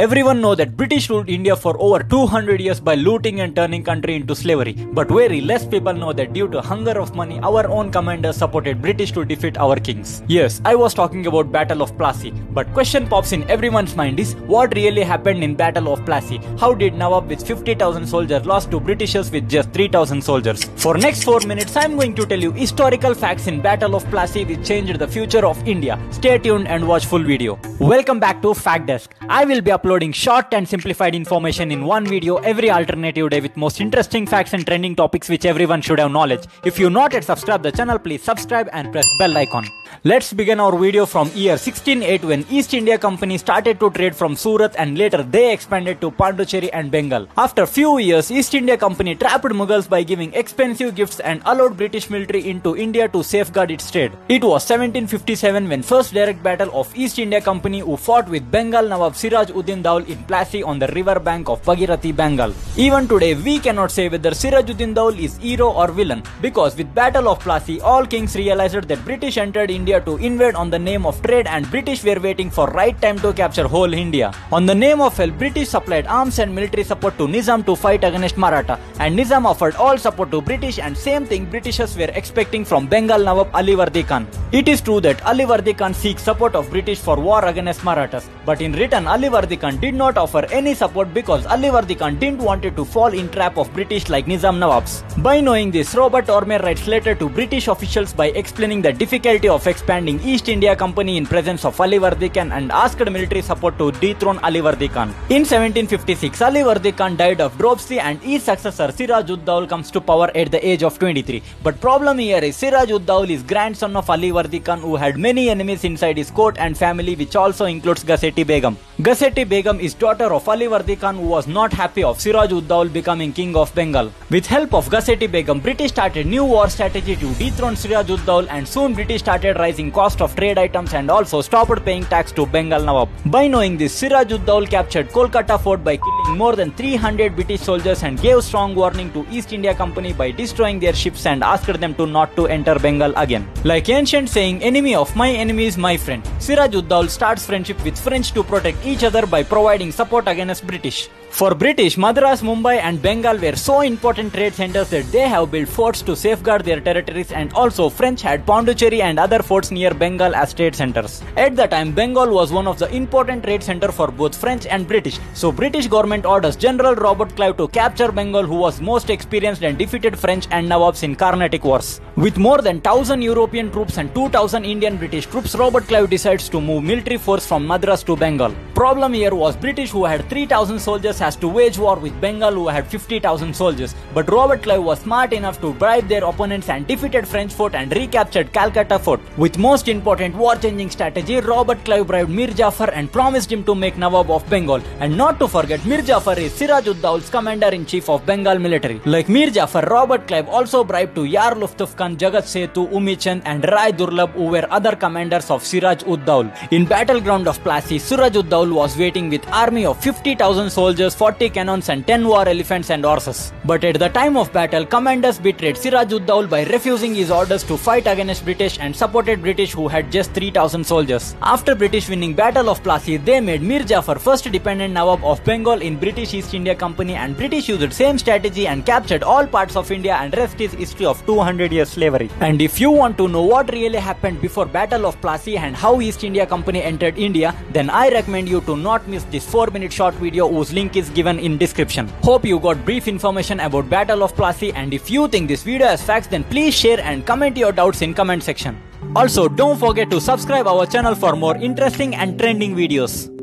Everyone know that British ruled India for over 200 years by looting and turning country into slavery. But very less people know that due to hunger of money, our own commanders supported British to defeat our kings. Yes, I was talking about Battle of Plassey. But question pops in everyone's mind is, what really happened in Battle of Plassey? How did Nawab with 50,000 soldiers lost to Britishers with just 3,000 soldiers? For next 4 minutes, I am going to tell you historical facts in Battle of Plassey which changed the future of India. Stay tuned and watch full video. Welcome back to Fact Desk. I will be uploading short and simplified information in one video every alternative day with most interesting facts and trending topics which everyone should have knowledge. If you not yet subscribe the channel, please subscribe and press bell icon. Let's begin our video from year 1608 when East India Company started to trade from Surat and later they expanded to Pondicherry and Bengal. After few years, East India Company trapped Mughals by giving expensive gifts and allowed British military into India to safeguard its trade. It was 1757 when first direct battle of East India Company who fought with Bengal Nawab Siraj Uddin Daul in Plassey on the river bank of Bhagirathi, Bengal. Even today, we cannot say whether Siraj Uddin Daul is hero or villain because with Battle of Plassey, all kings realized that British entered India to invade on the name of trade and British were waiting for right time to capture whole India. On the name of help, British supplied arms and military support to Nizam to fight against Maratha and Nizam offered all support to British and same thing Britishers were expecting from Bengal Nawab Alivardi Khan. It is true that Alivardi Khan seeks support of British for war against Marathas, but in return Alivardi Khan did not offer any support because Alivardi Khan didn't want to fall in trap of British like Nizam Nawabs. By knowing this, Robert Ormer writes letter to British officials by explaining the difficulty of expanding East India Company in presence of Alivardi Khan and asked military support to dethrone Alivardi Khan. In 1756, Alivardi Khan died of dropsy and his successor Siraj ud Daul comes to power at the age of 23. But problem here is Siraj ud Daul is grandson of Alivardi Khan who had many enemies inside his court and family, which also includes Ghazeti Begum. Ghazeti Begum is daughter of Alivardi Khan who was not happy of Siraj ud Daul becoming king of Bengal. With help of Ghazeti Begum, British started new war strategy to dethrone Siraj ud Daul and soon British started rising cost of trade items and also stopped paying tax to Bengal Nawab. By knowing this, Siraj ud Daul captured Kolkata fort by killing more than 300 British soldiers and gave strong warning to East India Company by destroying their ships and asked them to not to enter Bengal again. Like ancient saying, enemy of my enemy is my friend, Siraj ud Daul starts friendship with French to protect each other by providing support against British. For British, Madras, Mumbai and Bengal were so important trade centers that they have built forts to safeguard their territories, and also French had Pondicherry and other forts near Bengal as trade centers. At the time, Bengal was one of the important trade center for both French and British. So British government orders General Robert Clive to capture Bengal, who was most experienced and defeated French and Nawabs in Carnatic wars. With more than 1,000 European troops and 2,000 Indian British troops, Robert Clive decides to move military force from Madras to Bengal. Problem here was British, who had 3,000 soldiers, has to wage war with Bengal, who had 50,000 soldiers. But Robert Clive was smart enough to bribe their opponents and defeated French fort and recaptured Calcutta fort. With most important war-changing strategy, Robert Clive bribed Mir Jafar and promised him to make Nawab of Bengal. And not to forget, Mir Jafar is Siraj ud Daul's commander-in-chief of Bengal military. Like Mir Jafar, Robert Clive also bribed to Yar Luftuf Khan, Jagat Setu, Umichand and Rai Durlab, who were other commanders of Siraj ud Daul. In battleground of Plassey, Siraj ud Daul was waiting with army of 50,000 soldiers, 40 cannons and 10 war elephants and horses. But at the time of battle, commanders betrayed Siraj ud Daul by refusing his orders to fight against British and supported British, who had just 3,000 soldiers. After British winning Battle of Plassey, they made Mir Jafar first dependent Nawab of Bengal in British East India Company, and British used same strategy and captured all parts of India, and rest is history of 200 years slavery. And if you want to know what really happened before Battle of Plassey and how East India Company entered India, then I recommend you to not miss this 4-minute short video whose link is given in description. Hope you got brief information about Battle of Plassey, and if you think this video has facts, then please share and comment your doubts in comment section. Also, don't forget to subscribe our channel for more interesting and trending videos.